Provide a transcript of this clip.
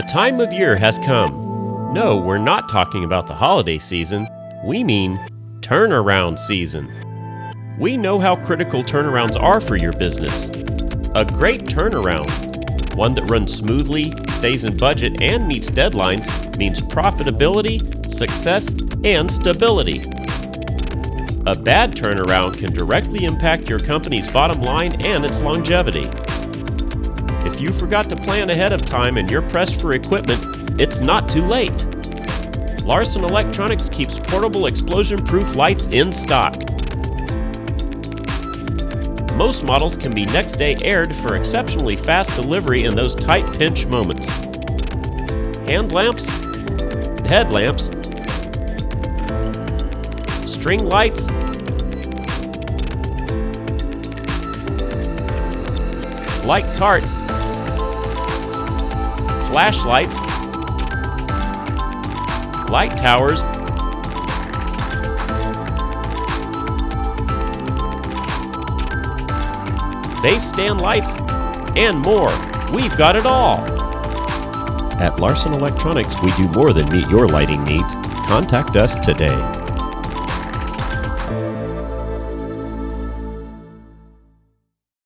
The time of year has come. No, we're not talking about the holiday season. We mean turnaround season. We know how critical turnarounds are for your business. A great turnaround, one that runs smoothly, stays in budget, and meets deadlines, means profitability, success, and stability. A bad turnaround can directly impact your company's bottom line and its longevity. If you forgot to plan ahead of time and you're pressed for equipment, it's not too late. Larson Electronics keeps portable explosion-proof lights in stock. Most models can be next-day aired for exceptionally fast delivery in those tight pinch moments. Hand lamps, headlamps, string lights, light carts, flashlights, light towers, base stand lights, and more. We've got it all. At Larson Electronics, we do more than meet your lighting needs. Contact us today.